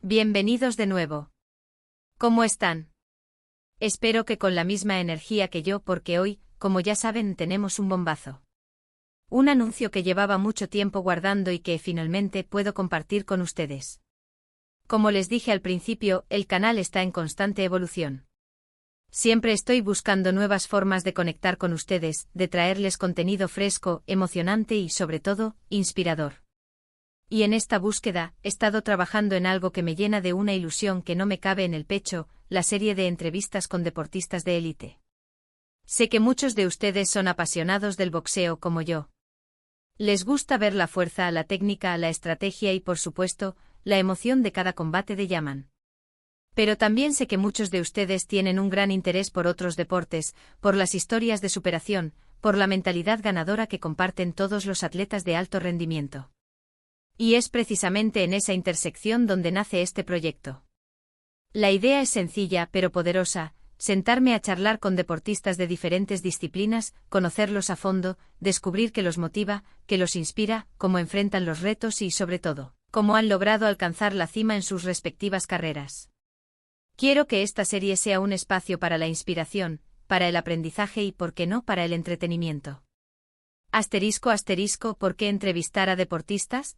Bienvenidos de nuevo. ¿Cómo están? Espero que con la misma energía que yo porque hoy, como ya saben, tenemos un bombazo. Un anuncio que llevaba mucho tiempo guardando y que finalmente puedo compartir con ustedes. Como les dije al principio, el canal está en constante evolución. Siempre estoy buscando nuevas formas de conectar con ustedes, de traerles contenido fresco, emocionante y, sobre todo, inspirador. Y en esta búsqueda, he estado trabajando en algo que me llena de una ilusión que no me cabe en el pecho, la serie de entrevistas con deportistas de élite. Sé que muchos de ustedes son apasionados del boxeo como yo. Les gusta ver la fuerza, la técnica, la estrategia y, por supuesto, la emoción de cada combate de llaman. Pero también sé que muchos de ustedes tienen un gran interés por otros deportes, por las historias de superación, por la mentalidad ganadora que comparten todos los atletas de alto rendimiento. Y es precisamente en esa intersección donde nace este proyecto. La idea es sencilla pero poderosa: sentarme a charlar con deportistas de diferentes disciplinas, conocerlos a fondo, descubrir qué los motiva, qué los inspira, cómo enfrentan los retos y, sobre todo, cómo han logrado alcanzar la cima en sus respectivas carreras. Quiero que esta serie sea un espacio para la inspiración, para el aprendizaje y, ¿por qué no?, para el entretenimiento. ¿Por qué entrevistar a deportistas?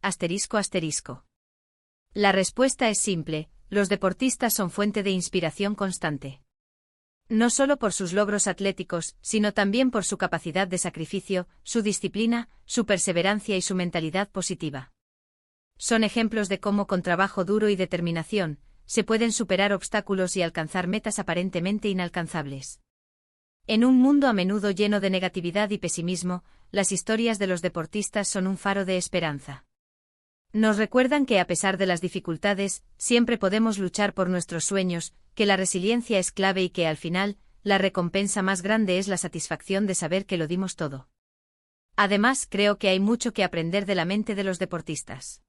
La respuesta es simple: los deportistas son fuente de inspiración constante. No solo por sus logros atléticos, sino también por su capacidad de sacrificio, su disciplina, su perseverancia y su mentalidad positiva. Son ejemplos de cómo, con trabajo duro y determinación, se pueden superar obstáculos y alcanzar metas aparentemente inalcanzables. En un mundo a menudo lleno de negatividad y pesimismo, las historias de los deportistas son un faro de esperanza. Nos recuerdan que, a pesar de las dificultades, siempre podemos luchar por nuestros sueños, que la resiliencia es clave y que, al final, la recompensa más grande es la satisfacción de saber que lo dimos todo. Además, creo que hay mucho que aprender de la mente de los deportistas.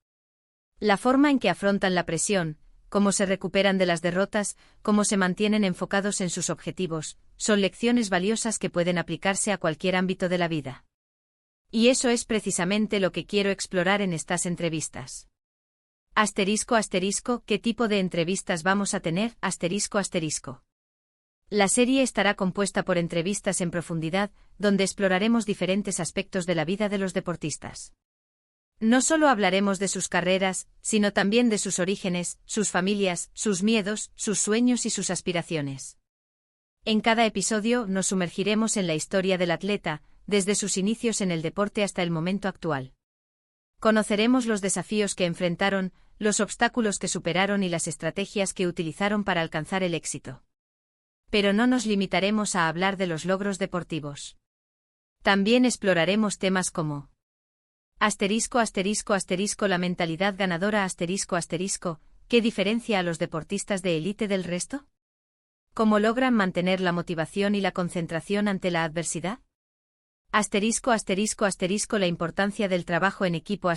La forma en que afrontan la presión, cómo se recuperan de las derrotas, cómo se mantienen enfocados en sus objetivos, son lecciones valiosas que pueden aplicarse a cualquier ámbito de la vida. Y eso es precisamente lo que quiero explorar en estas entrevistas. ¿Qué tipo de entrevistas vamos a tener? La serie estará compuesta por entrevistas en profundidad, donde exploraremos diferentes aspectos de la vida de los deportistas. No solo hablaremos de sus carreras, sino también de sus orígenes, sus familias, sus miedos, sus sueños y sus aspiraciones. En cada episodio nos sumergiremos en la historia del atleta, desde sus inicios en el deporte hasta el momento actual. Conoceremos los desafíos que enfrentaron, los obstáculos que superaron y las estrategias que utilizaron para alcanzar el éxito. Pero no nos limitaremos a hablar de los logros deportivos. También exploraremos temas como la mentalidad ganadora, ¿qué diferencia a los deportistas de élite del resto? ¿Cómo logran mantener la motivación y la concentración ante la adversidad? La importancia del trabajo en equipo,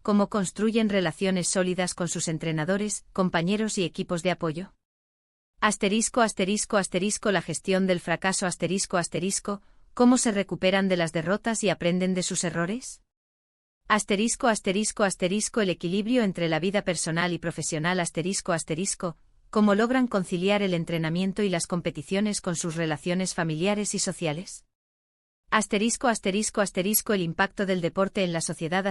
¿cómo construyen relaciones sólidas con sus entrenadores, compañeros y equipos de apoyo? La gestión del fracaso, ¿cómo se recuperan de las derrotas y aprenden de sus errores? El equilibrio entre la vida personal y profesional, ¿cómo logran conciliar el entrenamiento y las competiciones con sus relaciones familiares y sociales? El impacto del deporte en la sociedad,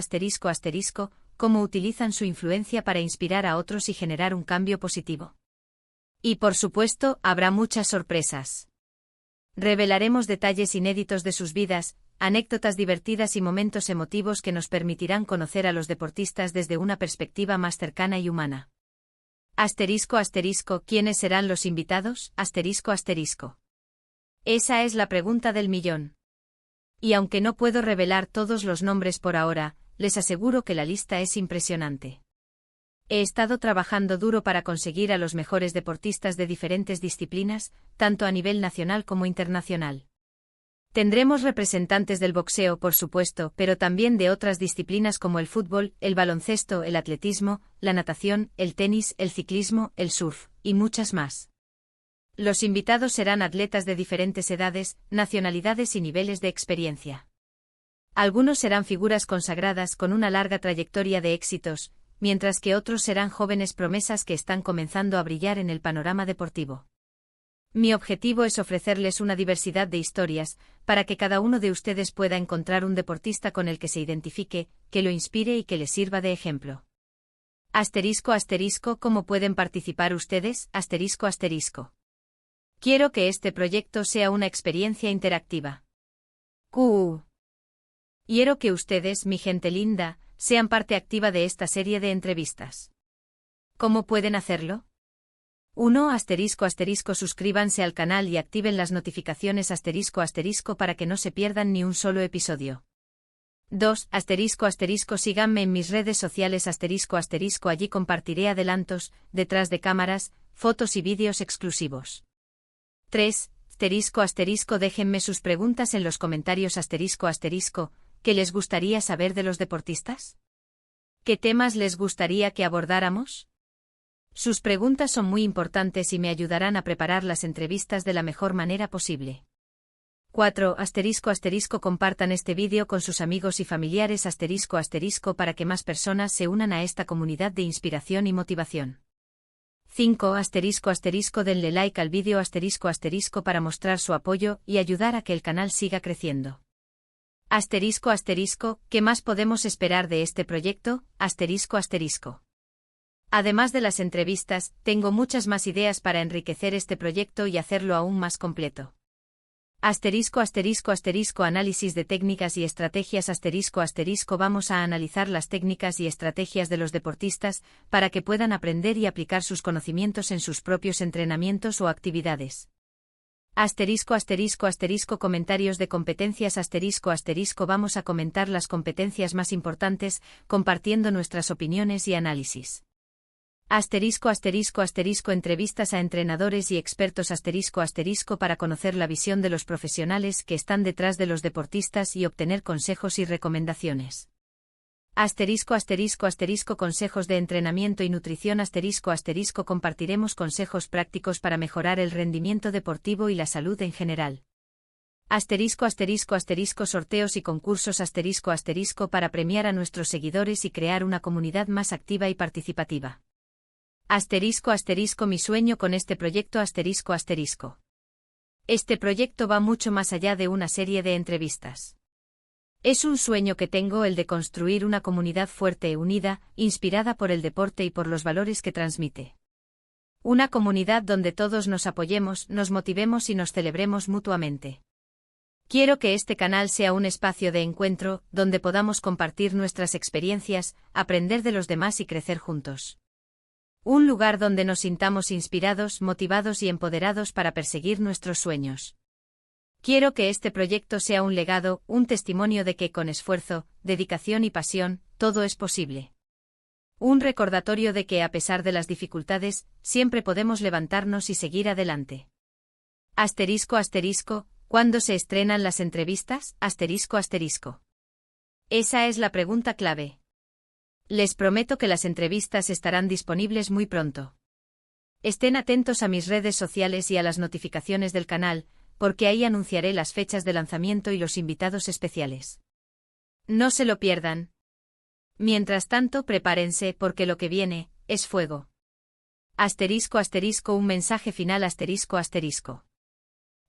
¿cómo utilizan su influencia para inspirar a otros y generar un cambio positivo? Y por supuesto, habrá muchas sorpresas. Revelaremos detalles inéditos de sus vidas, anécdotas divertidas y momentos emotivos que nos permitirán conocer a los deportistas desde una perspectiva más cercana y humana. ¿Quiénes serán los invitados? Esa es la pregunta del millón. Y aunque no puedo revelar todos los nombres por ahora, les aseguro que la lista es impresionante. He estado trabajando duro para conseguir a los mejores deportistas de diferentes disciplinas, tanto a nivel nacional como internacional. Tendremos representantes del boxeo, por supuesto, pero también de otras disciplinas como el fútbol, el baloncesto, el atletismo, la natación, el tenis, el ciclismo, el surf, y muchas más. Los invitados serán atletas de diferentes edades, nacionalidades y niveles de experiencia. Algunos serán figuras consagradas con una larga trayectoria de éxitos, mientras que otros serán jóvenes promesas que están comenzando a brillar en el panorama deportivo. Mi objetivo es ofrecerles una diversidad de historias, para que cada uno de ustedes pueda encontrar un deportista con el que se identifique, que lo inspire y que les sirva de ejemplo. ***, ¿cómo pueden participar ustedes? ***. Quiero que este proyecto sea una experiencia interactiva. Quiero que ustedes, mi gente linda, sean parte activa de esta serie de entrevistas. ¿Cómo pueden hacerlo? 1. Suscríbanse al canal y activen las notificaciones para que no se pierdan ni un solo episodio. 2. Síganme en mis redes sociales allí compartiré adelantos, detrás de cámaras, fotos y vídeos exclusivos. 3. Déjenme sus preguntas en los comentarios ¿qué les gustaría saber de los deportistas? ¿Qué temas les gustaría que abordáramos? Sus preguntas son muy importantes y me ayudarán a preparar las entrevistas de la mejor manera posible. 4. Compartan este vídeo con sus amigos y familiares para que más personas se unan a esta comunidad de inspiración y motivación. 5. Denle like al vídeo para mostrar su apoyo y ayudar a que el canal siga creciendo. ¿Qué más podemos esperar de este proyecto? Además de las entrevistas, tengo muchas más ideas para enriquecer este proyecto y hacerlo aún más completo. Análisis de técnicas y estrategias Vamos a analizar las técnicas y estrategias de los deportistas, para que puedan aprender y aplicar sus conocimientos en sus propios entrenamientos o actividades. Comentarios de competencias Vamos a comentar las competencias más importantes, compartiendo nuestras opiniones y análisis. Entrevistas a entrenadores y expertos para conocer la visión de los profesionales que están detrás de los deportistas y obtener consejos y recomendaciones. Consejos de entrenamiento y nutrición compartiremos consejos prácticos para mejorar el rendimiento deportivo y la salud en general. Sorteos y concursos para premiar a nuestros seguidores y crear una comunidad más activa y participativa. Mi sueño con este proyecto Este proyecto va mucho más allá de una serie de entrevistas. Es un sueño que tengo, el de construir una comunidad fuerte, unida, inspirada por el deporte y por los valores que transmite. Una comunidad donde todos nos apoyemos, nos motivemos y nos celebremos mutuamente. Quiero que este canal sea un espacio de encuentro, donde podamos compartir nuestras experiencias, aprender de los demás y crecer juntos. Un lugar donde nos sintamos inspirados, motivados y empoderados para perseguir nuestros sueños. Quiero que este proyecto sea un legado, un testimonio de que con esfuerzo, dedicación y pasión, todo es posible. Un recordatorio de que a pesar de las dificultades, siempre podemos levantarnos y seguir adelante. ¿Cuándo se estrenan las entrevistas? Esa es la pregunta clave. Les prometo que las entrevistas estarán disponibles muy pronto. Estén atentos a mis redes sociales y a las notificaciones del canal, porque ahí anunciaré las fechas de lanzamiento y los invitados especiales. No se lo pierdan. Mientras tanto, prepárense porque lo que viene es fuego. Un mensaje final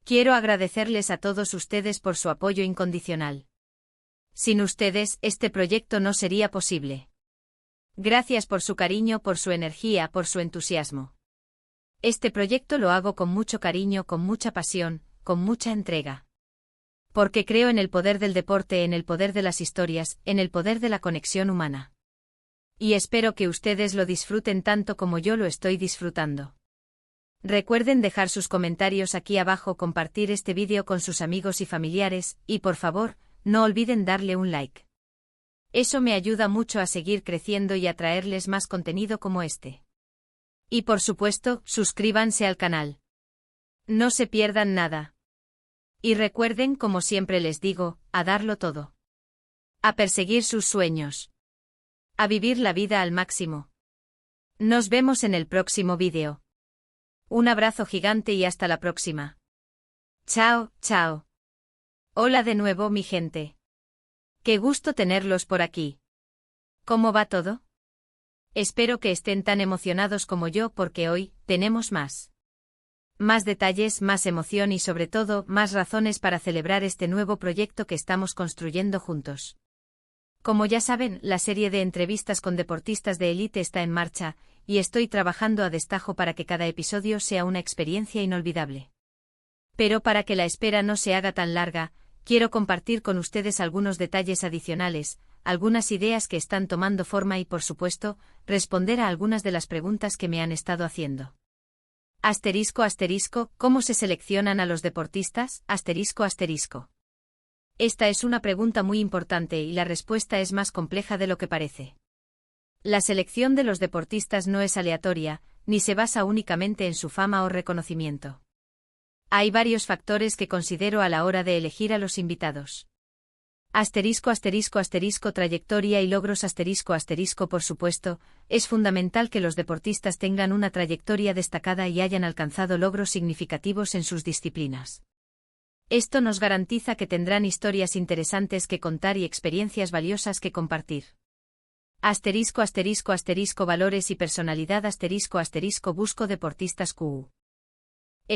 Quiero agradecerles a todos ustedes por su apoyo incondicional. Sin ustedes, este proyecto no sería posible. Gracias por su cariño, por su energía, por su entusiasmo. Este proyecto lo hago con mucho cariño, con mucha pasión, con mucha entrega. Porque creo en el poder del deporte, en el poder de las historias, en el poder de la conexión humana. Y espero que ustedes lo disfruten tanto como yo lo estoy disfrutando. Recuerden dejar sus comentarios aquí abajo, compartir este vídeo con sus amigos y familiares, y por favor, no olviden darle un like. Eso me ayuda mucho a seguir creciendo y a traerles más contenido como este. Y por supuesto, suscríbanse al canal. No se pierdan nada. Y recuerden, como siempre les digo, a darlo todo. A perseguir sus sueños. A vivir la vida al máximo. Nos vemos en el próximo vídeo. Un abrazo gigante y hasta la próxima. Chao, chao. Hola de nuevo, mi gente. Qué gusto tenerlos por aquí. ¿Cómo va todo? Espero que estén tan emocionados como yo porque hoy tenemos más. Más detalles, más emoción y sobre todo, más razones para celebrar este nuevo proyecto que estamos construyendo juntos. Como ya saben, la serie de entrevistas con deportistas de élite está en marcha, y estoy trabajando a destajo para que cada episodio sea una experiencia inolvidable. Pero para que la espera no se haga tan larga, quiero compartir con ustedes algunos detalles adicionales, algunas ideas que están tomando forma y por supuesto, responder a algunas de las preguntas que me han estado haciendo. ¿Cómo se seleccionan a los deportistas? Esta es una pregunta muy importante y la respuesta es más compleja de lo que parece. La selección de los deportistas no es aleatoria, ni se basa únicamente en su fama o reconocimiento. Hay varios factores que considero a la hora de elegir a los invitados. Trayectoria y logros por supuesto, es fundamental que los deportistas tengan una trayectoria destacada y hayan alcanzado logros significativos en sus disciplinas. Esto nos garantiza que tendrán historias interesantes que contar y experiencias valiosas que compartir. Valores y personalidad busco deportistas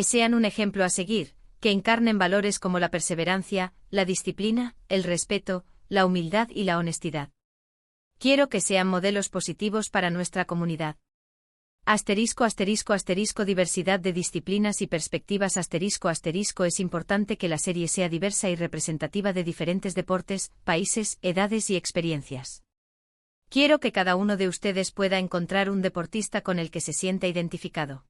sean un ejemplo a seguir, que encarnen valores como la perseverancia, la disciplina, el respeto, la humildad y la honestidad. Quiero que sean modelos positivos para nuestra comunidad. Diversidad de disciplinas y perspectivas es importante que la serie sea diversa y representativa de diferentes deportes, países, edades y experiencias. Quiero que cada uno de ustedes pueda encontrar un deportista con el que se sienta identificado.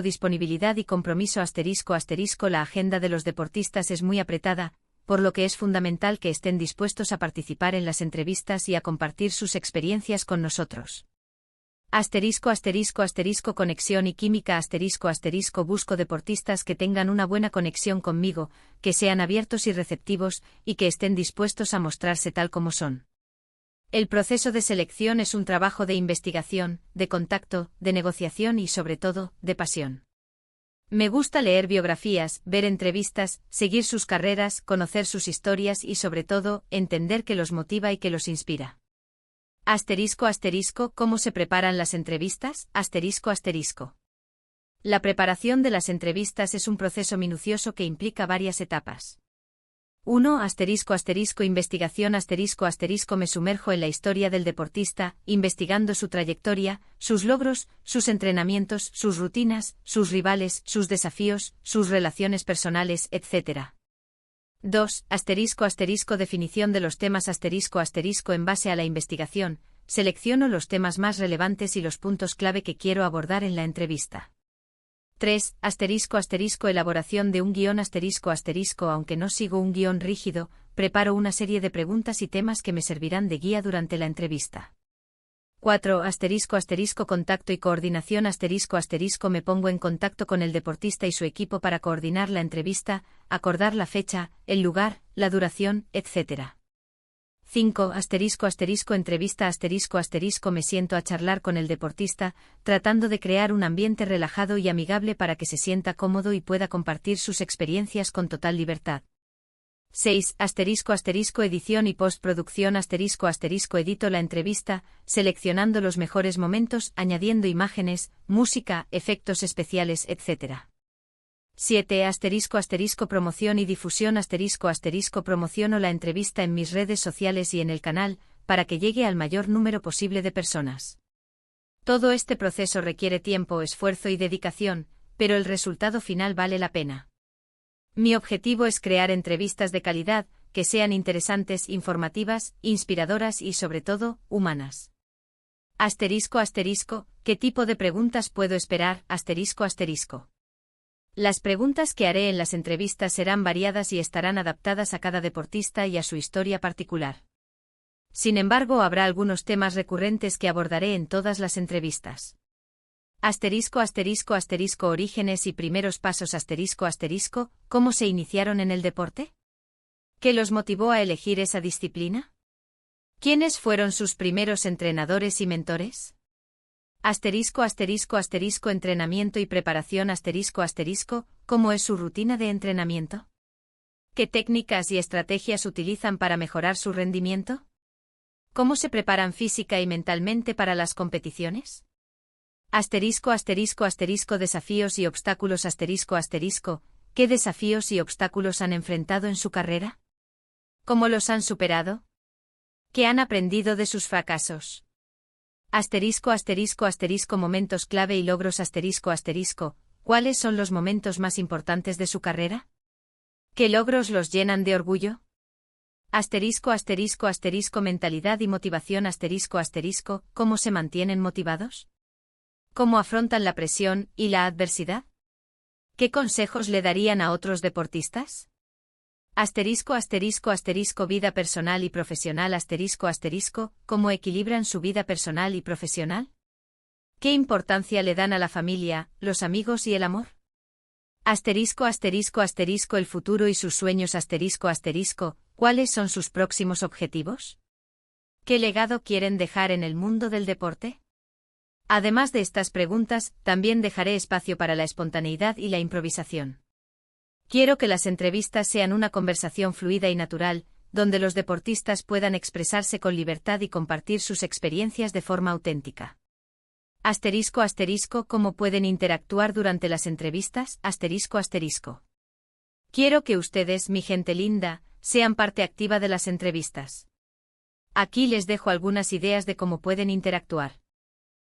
Disponibilidad y compromiso La agenda de los deportistas es muy apretada, por lo que es fundamental que estén dispuestos a participar en las entrevistas y a compartir sus experiencias con nosotros. Conexión y química busco deportistas que tengan una buena conexión conmigo, que sean abiertos y receptivos, y que estén dispuestos a mostrarse tal como son. El proceso de selección es un trabajo de investigación, de contacto, de negociación y sobre todo, de pasión. Me gusta leer biografías, ver entrevistas, seguir sus carreras, conocer sus historias y sobre todo, entender qué los motiva y qué los inspira. ¿Cómo se preparan las entrevistas? La preparación de las entrevistas es un proceso minucioso que implica varias etapas. 1. Investigación Me sumerjo en la historia del deportista, investigando su trayectoria, sus logros, sus entrenamientos, sus rutinas, sus rivales, sus desafíos, sus relaciones personales, etc. 2. Definición de los temas En base a la investigación, selecciono los temas más relevantes y los puntos clave que quiero abordar en la entrevista. 3. Elaboración de un guión Aunque no sigo un guión rígido, preparo una serie de preguntas y temas que me servirán de guía durante la entrevista. 4. Contacto y coordinación Me pongo en contacto con el deportista y su equipo para coordinar la entrevista, acordar la fecha, el lugar, la duración, etc. 5. Entrevista Me siento a charlar con el deportista, tratando de crear un ambiente relajado y amigable para que se sienta cómodo y pueda compartir sus experiencias con total libertad. 6. Edición y postproducción Edito la entrevista, seleccionando los mejores momentos, añadiendo imágenes, música, efectos especiales, etc. 7. Promoción y difusión Promociono la entrevista en mis redes sociales y en el canal, para que llegue al mayor número posible de personas. Todo este proceso requiere tiempo, esfuerzo y dedicación, pero el resultado final vale la pena. Mi objetivo es crear entrevistas de calidad, que sean interesantes, informativas, inspiradoras y sobre todo, humanas. ¿Qué tipo de preguntas puedo esperar? Las preguntas que haré en las entrevistas serán variadas y estarán adaptadas a cada deportista y a su historia particular. Sin embargo, habrá algunos temas recurrentes que abordaré en todas las entrevistas. Orígenes y primeros pasos ¿Cómo se iniciaron en el deporte? ¿Qué los motivó a elegir esa disciplina? ¿Quiénes fueron sus primeros entrenadores y mentores? Entrenamiento y preparación ¿Cómo es su rutina de entrenamiento? ¿Qué técnicas y estrategias utilizan para mejorar su rendimiento? ¿Cómo se preparan física y mentalmente para las competiciones? Asterisco asterisco asterisco desafíos y obstáculos asterisco asterisco, ¿qué desafíos y obstáculos han enfrentado en su carrera? ¿Cómo los han superado? ¿Qué han aprendido de sus fracasos? Asterisco asterisco asterisco momentos clave y logros asterisco asterisco, ¿cuáles son los momentos más importantes de su carrera? ¿Qué logros los llenan de orgullo? Asterisco asterisco asterisco mentalidad y motivación asterisco asterisco, ¿cómo se mantienen motivados? ¿Cómo afrontan la presión y la adversidad? ¿Qué consejos le darían a otros deportistas? Asterisco asterisco asterisco vida personal y profesional asterisco asterisco, ¿cómo equilibran su vida personal y profesional? ¿Qué importancia le dan a la familia, los amigos y el amor? Asterisco asterisco asterisco el futuro y sus sueños asterisco asterisco, ¿cuáles son sus próximos objetivos? ¿Qué legado quieren dejar en el mundo del deporte? Además de estas preguntas, también dejaré espacio para la espontaneidad y la improvisación. Quiero que las entrevistas sean una conversación fluida y natural, donde los deportistas puedan expresarse con libertad y compartir sus experiencias de forma auténtica. Asterisco asterisco ¿cómo pueden interactuar durante las entrevistas? Asterisco asterisco. Quiero que ustedes, mi gente linda, sean parte activa de las entrevistas. Aquí les dejo algunas ideas de cómo pueden interactuar.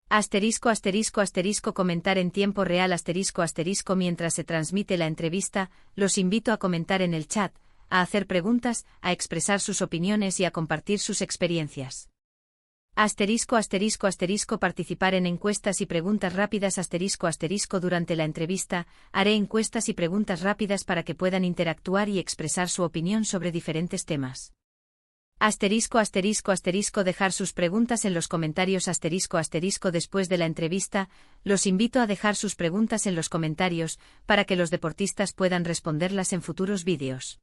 Asterisco asterisco asterisco comentar en tiempo real asterisco asterisco mientras se transmite la entrevista, los invito a comentar en el chat, a hacer preguntas, a expresar sus opiniones y a compartir sus experiencias. Asterisco asterisco asterisco participar en encuestas y preguntas rápidas asterisco asterisco durante la entrevista, haré encuestas y preguntas rápidas para que puedan interactuar y expresar su opinión sobre diferentes temas. Asterisco asterisco asterisco dejar sus preguntas en los comentarios asterisco asterisco después de la entrevista, los invito a dejar sus preguntas en los comentarios, para que los deportistas puedan responderlas en futuros vídeos.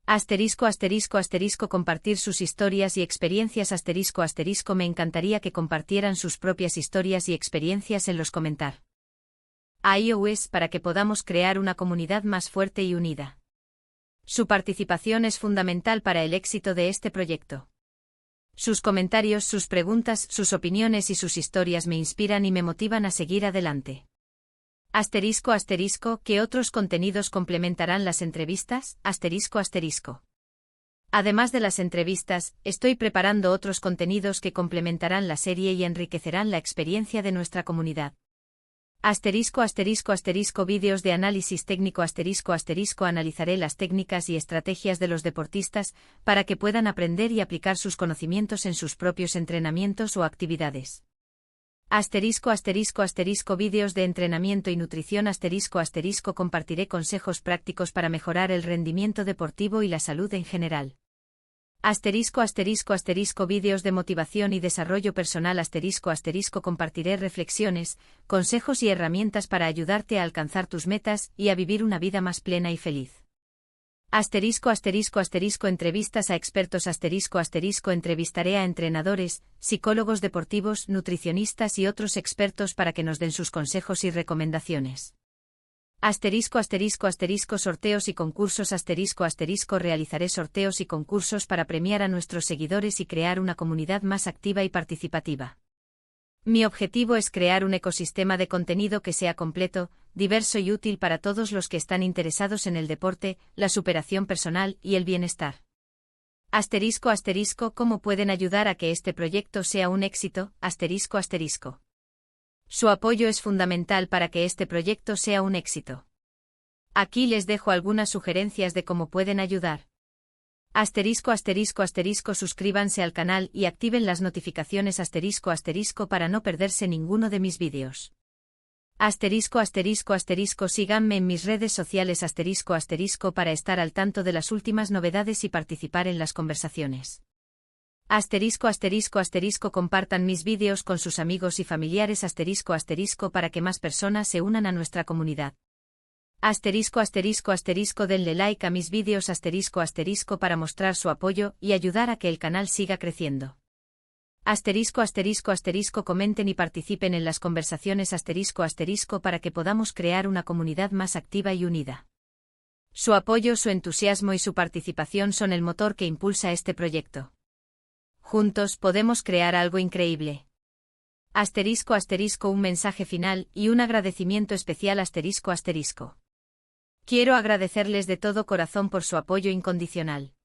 Asterisco asterisco asterisco compartir sus historias y experiencias asterisco asterisco me encantaría que compartieran sus propias historias y experiencias en los comentarios. iOS para que podamos crear una comunidad más fuerte y unida. Su participación es fundamental para el éxito de este proyecto. Sus comentarios, sus preguntas, sus opiniones y sus historias me inspiran y me motivan a seguir adelante. Asterisco asterisco, ¿qué otros contenidos complementarán las entrevistas? Asterisco asterisco. Además de las entrevistas, estoy preparando otros contenidos que complementarán la serie y enriquecerán la experiencia de nuestra comunidad. Asterisco asterisco asterisco vídeos de análisis técnico asterisco asterisco analizaré las técnicas y estrategias de los deportistas para que puedan aprender y aplicar sus conocimientos en sus propios entrenamientos o actividades. Asterisco asterisco asterisco vídeos de entrenamiento y nutrición asterisco asterisco compartiré consejos prácticos para mejorar el rendimiento deportivo y la salud en general. Asterisco asterisco asterisco vídeos de motivación y desarrollo personal asterisco asterisco compartiré reflexiones, consejos y herramientas para ayudarte a alcanzar tus metas y a vivir una vida más plena y feliz. Asterisco asterisco asterisco entrevistas a expertos asterisco asterisco entrevistaré a entrenadores, psicólogos deportivos, nutricionistas y otros expertos para que nos den sus consejos y recomendaciones. Asterisco asterisco asterisco sorteos y concursos asterisco asterisco realizaré sorteos y concursos para premiar a nuestros seguidores y crear una comunidad más activa y participativa. Mi objetivo es crear un ecosistema de contenido que sea completo, diverso y útil para todos los que están interesados en el deporte, la superación personal y el bienestar. Asterisco asterisco ¿cómo pueden ayudar a que este proyecto sea un éxito? Asterisco asterisco. Su apoyo es fundamental para que este proyecto sea un éxito. Aquí les dejo algunas sugerencias de cómo pueden ayudar. Asterisco asterisco asterisco suscríbanse al canal y activen las notificaciones asterisco asterisco para no perderse ninguno de mis vídeos. Asterisco asterisco asterisco síganme en mis redes sociales asterisco asterisco para estar al tanto de las últimas novedades y participar en las conversaciones. Asterisco asterisco asterisco compartan mis vídeos con sus amigos y familiares asterisco asterisco para que más personas se unan a nuestra comunidad. Asterisco asterisco asterisco denle like a mis vídeos asterisco asterisco para mostrar su apoyo y ayudar a que el canal siga creciendo. Asterisco asterisco asterisco comenten y participen en las conversaciones asterisco asterisco para que podamos crear una comunidad más activa y unida. Su apoyo, su entusiasmo y su participación son el motor que impulsa este proyecto. Juntos podemos crear algo increíble. Asterisco asterisco un mensaje final y un agradecimiento especial asterisco asterisco. Quiero agradecerles de todo corazón por su apoyo incondicional.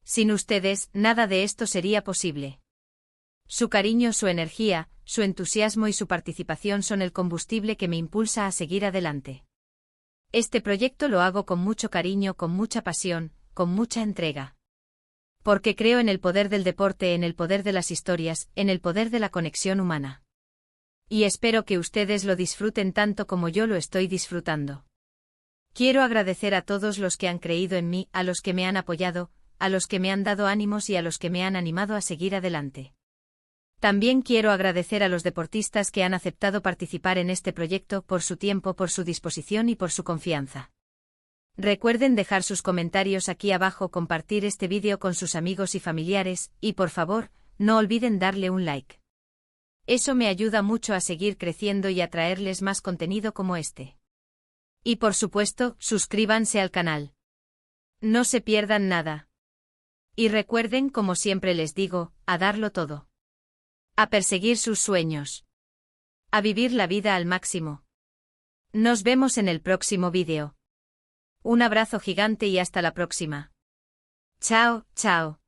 Sin ustedes, nada de esto sería posible. Su cariño, su energía, su entusiasmo y su participación son el combustible que me impulsa a seguir adelante. Este proyecto lo hago con mucho cariño, con mucha pasión, con mucha entrega. Porque creo en el poder del deporte, en el poder de las historias, en el poder de la conexión humana. Y espero que ustedes lo disfruten tanto como yo lo estoy disfrutando. Quiero agradecer a todos los que han creído en mí, a los que me han apoyado, a los que me han dado ánimos y a los que me han animado a seguir adelante. También quiero agradecer a los deportistas que han aceptado participar en este proyecto por su tiempo, por su disposición y por su confianza. Recuerden dejar sus comentarios aquí abajo, compartir este vídeo con sus amigos y familiares, y por favor, no olviden darle un like. Eso me ayuda mucho a seguir creciendo y a traerles más contenido como este. Y por supuesto, suscríbanse al canal. No se pierdan nada. Y recuerden, como siempre les digo, a darlo todo. A perseguir sus sueños. A vivir la vida al máximo. Nos vemos en el próximo vídeo. Un abrazo gigante y hasta la próxima. Chao, chao.